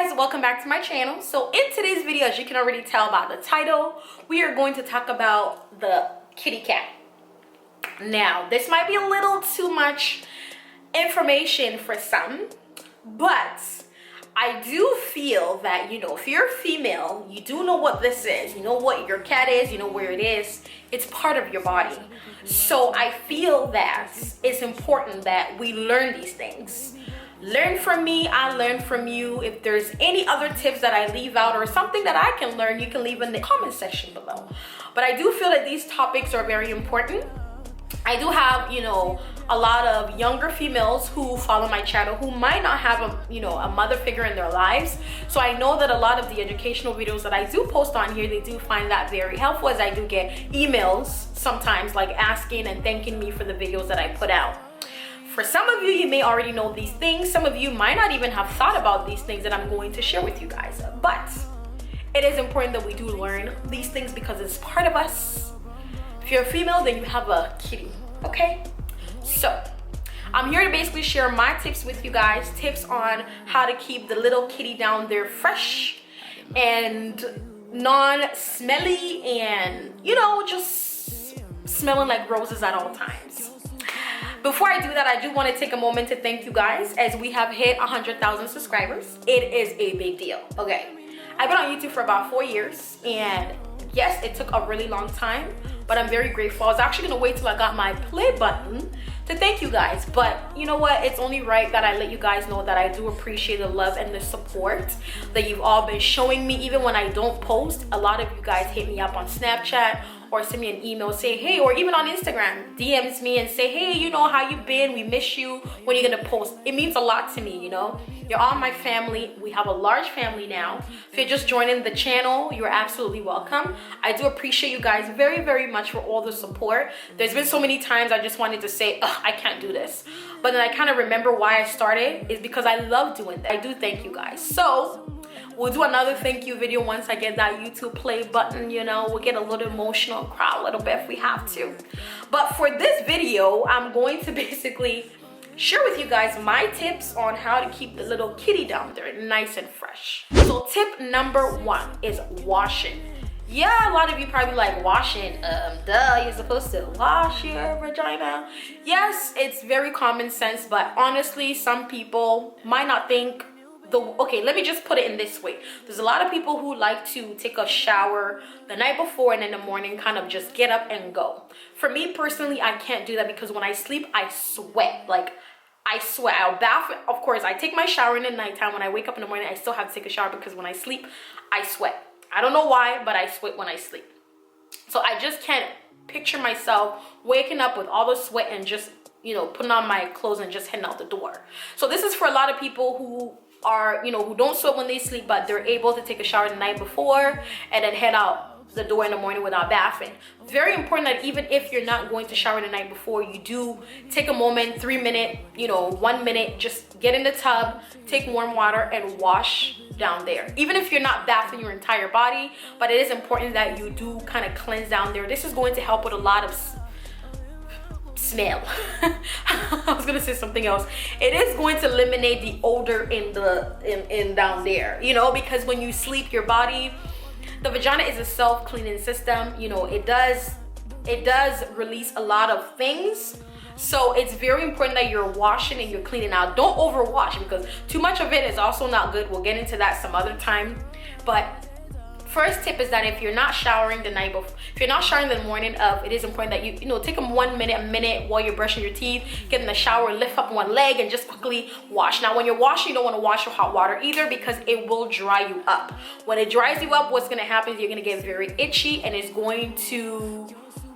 guys, welcome back to my channel. So in today's video, as you can already tell by the title, we are going to talk about the kitty cat. Now, this might be a little too much information for some, but I do feel that, you know, if you're a female, you do know what this is. You know what your cat is, you know where it is. It's part of your body. So I feel that it's important that we learn these things. Learn from me, I learn from you. If there's any other tips that I leave out or something that I can learn, you can leave in the comment section below. But I do feel that these topics are very important. I do have, you know, a lot of younger females who follow my channel who might not have a mother figure in their lives. So I know that a lot of the educational videos that I do post on here, they do find that very helpful, as I do get emails sometimes like asking and thanking me for the videos that I put out. For some of you, you may already know these things. Some of you might not even have thought about these things that I'm going to share with you guys. But it is important that we do learn these things because it's part of us. If you're a female, then you have a kitty, okay? So I'm here to basically share my tips with you guys. Tips on how to keep the little kitty down there fresh and non-smelly and, you know, just smelling like roses at all times. Before I do that, I do want to take a moment to thank you guys as we have hit 100,000 subscribers. It is a big deal, okay? I've been on YouTube for about 4 years, and yes, it took a really long time, but I'm very grateful. I was actually gonna wait till I got my play button to thank you guys, but you know what? It's only right that I let you guys know that I do appreciate the love and the support that you've all been showing me. Even when I don't post, a lot of you guys hit me up on Snapchat or send me an email, say hey, or even on Instagram, DMs me and say, hey, you know, how you been? We miss you. When are you gonna post? It means a lot to me, you know? You're all my family. We have a large family now. If you're just joining the channel, you're absolutely welcome. I do appreciate you guys very, very much for all the support. There's been so many times I just wanted to say, I can't do this. But then I kind of remember why I started is because I love doing that. I do thank you guys. So we'll do another thank you video once I get that YouTube play button, you know. We'll get a little emotional and cry a little bit if we have to. But for this video, I'm going to basically share with you guys my tips on how to keep the little kitty down there nice and fresh. So tip number 1 is washing. Yeah, a lot of you probably like washing. Duh, you're supposed to wash your vagina. Yes, it's very common sense, but honestly, some people might not think okay, let me just put it in this way. There's a lot of people who like to take a shower the night before and in the morning kind of just get up and go. For me personally, I can't do that because when I sleep, I sweat. Like, I sweat. I'll bath. Of course, I take my shower in the nighttime. When I wake up in the morning, I still have to take a shower because when I sleep, I sweat. I don't know why, but I sweat when I sleep. So I just can't picture myself waking up with all the sweat and just, you know, putting on my clothes and just heading out the door. So this is for a lot of people who are, you know, who don't sweat when they sleep, but they're able to take a shower the night before and then head out the door in the morning without bathing. Very important that even if you're not going to shower the night before, you do take a moment, 3 minute, you know, 1 minute, just get in the tub, take warm water and wash down there. Even if you're not bathing your entire body, but it is important that you do kind of cleanse down there. This is going to help with a lot of smell. I was gonna say something else. It is going to eliminate the odor in down there, you know, because when you sleep, your body, the vagina is a self-cleaning system. You know, it does release a lot of things. So it's very important that you're washing and you're cleaning out. Don't overwash because too much of it is also not good. We'll get into that some other time. But first tip is that if you're not showering the night before, if you're not showering the morning of, it is important that you know, take a minute while you're brushing your teeth, get in the shower, lift up one leg and just quickly wash. Now when you're washing, you don't want to wash with hot water either because it will dry you up. When it dries you up, what's going to happen is you're going to get very itchy and it's going to,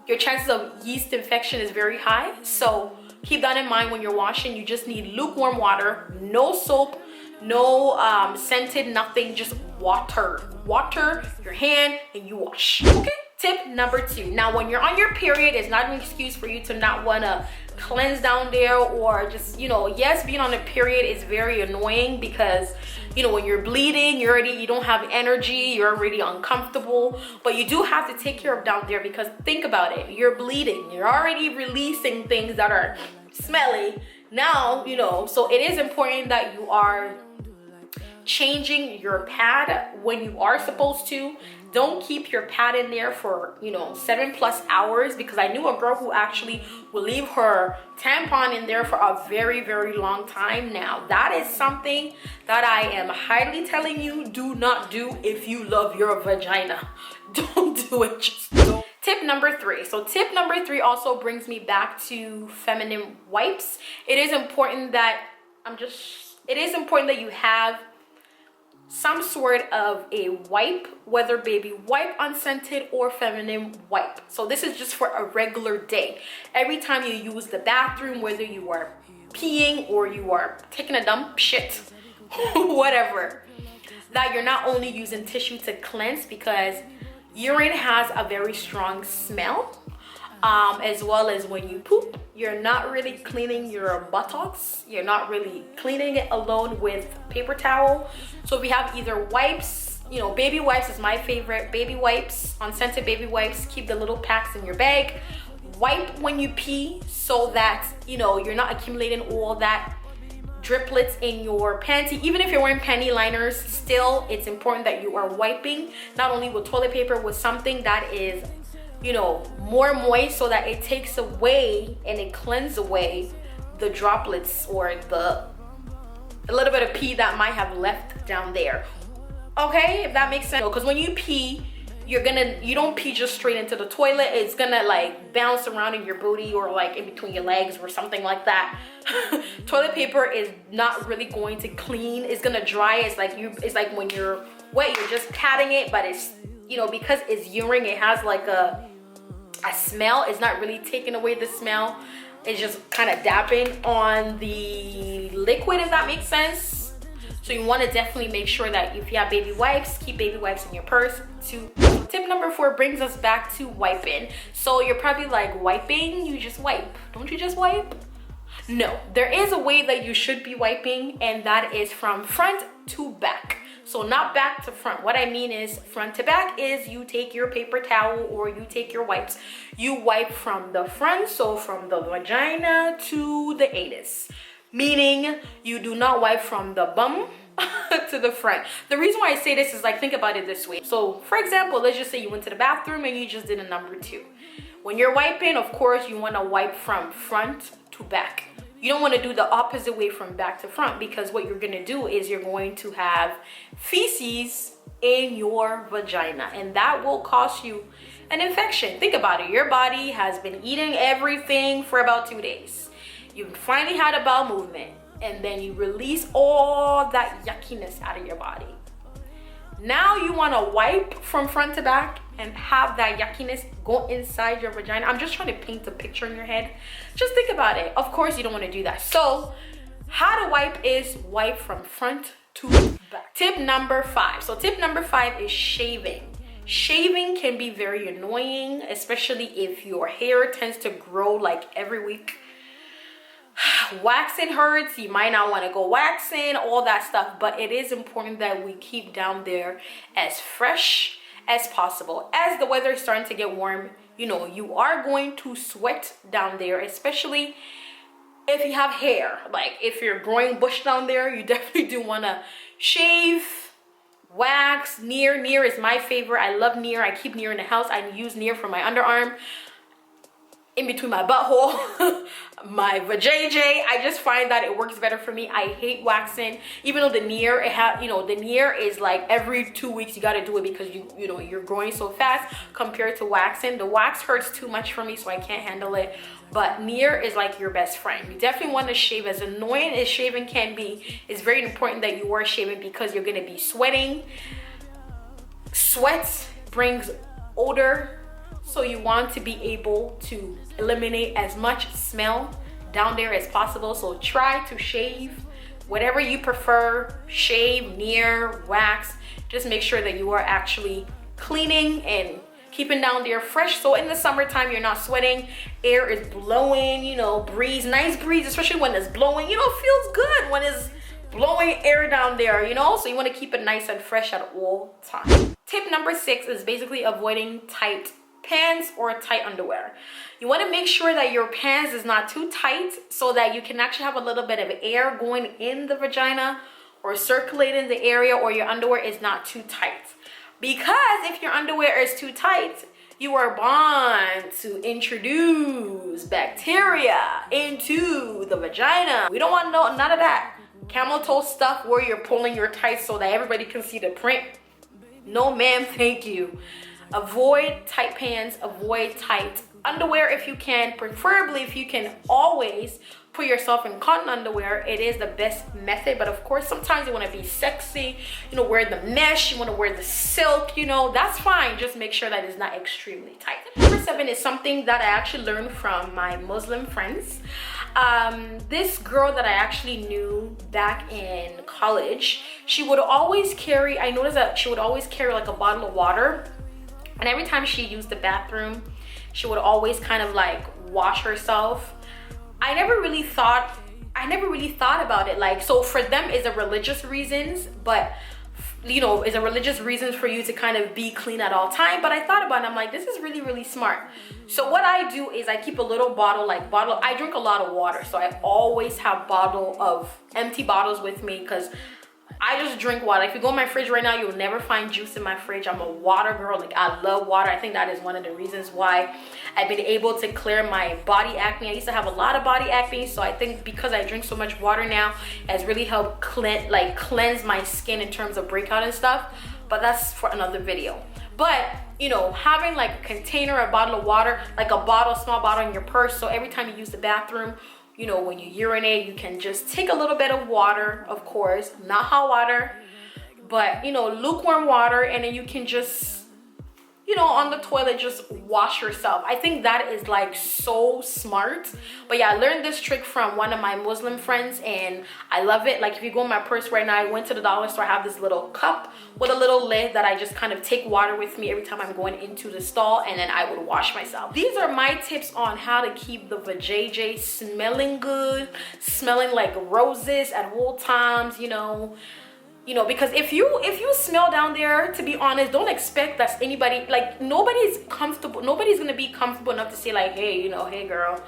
your chances of yeast infection is very high. So keep that in mind when you're washing. You just need lukewarm water, no soap, no scented, nothing, just water your hand and you wash. Okay, tip number 2. Now when you're on your period, it's not an excuse for you to not want to cleanse down there or just, you know, yes, being on a period is very annoying because, you know, when you're bleeding, you don't have energy, you're already uncomfortable, but you do have to take care of down there because think about it, you're bleeding, you're already releasing things that are smelly now, you know. So it is important that you are changing your pad when you are supposed to. Don't keep your pad in there for, you know, 7+ hours, because I knew a girl who actually would leave her tampon in there for a very, very long time. Now, that is something that I am highly telling you, do not do if you love your vagina. Don't do it, just don't. Tip number 3. So tip number 3 also brings me back to feminine wipes. It is important that you have some sort of a wipe, whether baby wipe, unscented, or feminine wipe. So this is just for a regular day. Every time you use the bathroom, whether you are peeing or you are taking a dump, shit, whatever, that you're not only using tissue to cleanse, because urine has a very strong smell, as well as when you poop, you're not really cleaning your buttocks. You're not really cleaning it alone with paper towel. So if you have either wipes, you know, baby wipes is my favorite. Baby wipes, unscented baby wipes, keep the little packs in your bag. Wipe when you pee so that, you know, you're not accumulating all that driplets in your panty. Even if you're wearing panty liners, still it's important that you are wiping, not only with toilet paper, with something that is, you know, more moist, so that it takes away and it cleanses away the droplets or a little bit of pee that might have left down there. Okay, if that makes sense. Because when you pee, you don't pee just straight into the toilet. It's gonna like bounce around in your booty or like in between your legs or something like that. Toilet paper is not really going to clean. It's gonna dry. It's like when you're wet, you're just patting it, but it's, you know, because it's urine, it has like a smell. It's not really taking away the smell. It's just kind of dapping on the liquid, if that makes sense. So you want to definitely make sure that if you have baby wipes, keep baby wipes in your purse too. Tip number 4 brings us back to wiping. So you're probably like, wiping? You just wipe. Don't you just wipe? No, there is a way that you should be wiping, and that is from front to back. So not back to front. What I mean is front to back is you take your paper towel or you take your wipes. You wipe from the front, so from the vagina to the anus. Meaning you do not wipe from the bum to the front. The reason why I say this is like, think about it this way. So for example, let's just say you went to the bathroom and you just did a number 2. When you're wiping, of course, you want to wipe from front to back. You don't want to do the opposite way from back to front, because what you're going to do is you're going to have feces in your vagina, and that will cause you an infection. Think about it. Your body has been eating everything for about 2 days. You finally had a bowel movement, and then you release all that yuckiness out of your body. Now you want to wipe from front to back and have that yuckiness go inside your vagina. I'm just trying to paint a picture in your head. Just think about it. Of course, you don't want to do that. So how to wipe is wipe from front to back. Tip number 5. So tip number 5 is shaving. Shaving can be very annoying, especially if your hair tends to grow like every week. Waxing hurts. You might not want to go waxing, all that stuff, but it is important that we keep down there as fresh as possible. As the weather is starting to get warm, you know, you are going to sweat down there, especially if you have hair. Like if you're growing bush down there, you definitely do want to shave, wax. Near is my favorite. I love Near. I keep Near in the house. I use Near for my underarm, in between my butthole, my vajayjay. I just find that it works better for me. I hate waxing, even though the Near, the Near is like every 2 weeks you got to do it, because you know you're growing so fast compared to waxing. The wax hurts too much for me, so I can't handle it. But Near is like your best friend. You definitely want to shave. As annoying as shaving can be, it's very important that you are shaving, because you're going to be sweating. Sweat brings odor. So you want to be able to eliminate as much smell down there as possible. So try to shave whatever you prefer. Shave, Near, wax. Just make sure that you are actually cleaning and keeping down there fresh. So in the summertime, you're not sweating. Air is blowing, you know, breeze, nice breeze, especially when it's blowing. You know, it feels good when it's blowing air down there, you know. So you want to keep it nice and fresh at all times. Tip number 6 is basically avoiding tight pants or tight underwear. You want to make sure that your pants is not too tight, so that you can actually have a little bit of air going in the vagina or circulating the area, or your underwear is not too tight. Because if your underwear is too tight, you are bound to introduce bacteria into the vagina. We don't want none of that camel toe stuff where you're pulling your tights so that everybody can see the print. No ma'am, thank you. Avoid tight pants, avoid tight underwear if you can. Preferably if you can always put yourself in cotton underwear, it is the best method. But of course, sometimes you want to be sexy, you know, wear the mesh, you want to wear the silk, you know, that's fine. Just make sure that it's not extremely tight. Number 7 is something that I actually learned from my Muslim friends. This girl that I actually knew back in college, she would always carry, I noticed that she would always carry like a bottle of water. And every time she used the bathroom, she would always kind of like wash herself. I never really thought about it. Like, so for them it's a religious reasons, but you know, it's a religious reasons for you to kind of be clean at all time. But I thought about it, I'm like, this is really, really smart. So what I do is I keep a little bottle, I drink a lot of water, so I always have empty bottles with me, because I just drink water. If you go in my fridge right now, you'll never find juice in my fridge. I'm a water girl. Like, I love water. I think that is one of the reasons why I've been able to clear my body acne. I used to have a lot of body acne, so I think because I drink so much water now, has really helped cleanse my skin in terms of breakout and stuff. But that's for another video. But you know, having like a container, a bottle of water, like a small bottle in your purse, so every time you use the bathroom, you know, when you urinate, you can just take a little bit of water, of course, not hot water, but you know, lukewarm water, and then you can just, you know, on the toilet, just wash yourself. I think that is like so smart. But yeah, I learned this trick from one of my Muslim friends and I love it. Like, if you go in my purse right now, I went to the dollar store, I have this little cup with a little lid that I just kind of take water with me every time I'm going into the stall, and then I would wash myself. These are my tips on how to keep the vajayjay smelling good, smelling like roses at all times, you know, because if you smell down there, to be honest, don't expect that anybody, like, nobody's gonna be comfortable enough to say like, hey, you know, hey girl,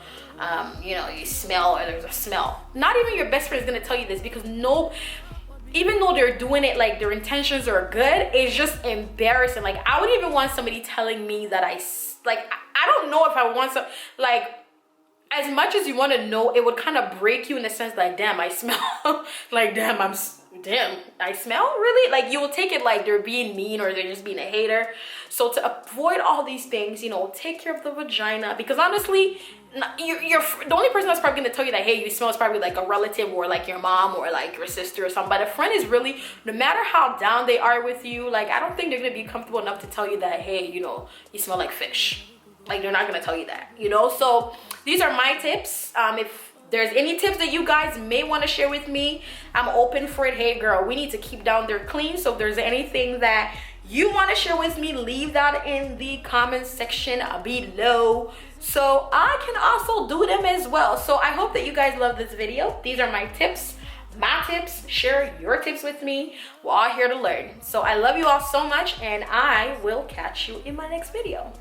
you know, you smell, or there's a smell. Not even your best friend is gonna tell you this, because even though they're doing it, like, their intentions are good, it's just embarrassing. Like, I wouldn't even want somebody telling me that I don't know if I want some, like, as much as you want to know, it would kind of break you in the sense like, damn, I smell, like, damn, I smell, really? Like, you will take it like they're being mean or they're just being a hater. So to avoid all these things, you know, take care of the vagina, because honestly, you're the only person that's probably going to tell you that, hey, you smell, is probably like a relative or like your mom or like your sister or something. But a friend is really, no matter how down they are with you, like, I don't think they're going to be comfortable enough to tell you that, hey, you know, you smell like fish. Like, they're not going to tell you that, you know? So these are my tips. If there's any tips that you guys may want to share with me, I'm open for it. Hey girl, we need to keep down there clean. So if there's anything that you want to share with me, leave that in the comment section below, so I can also do them as well. So I hope that you guys love this video. These are my tips. Share your tips with me. We're all here to learn. So I love you all so much, and I will catch you in my next video.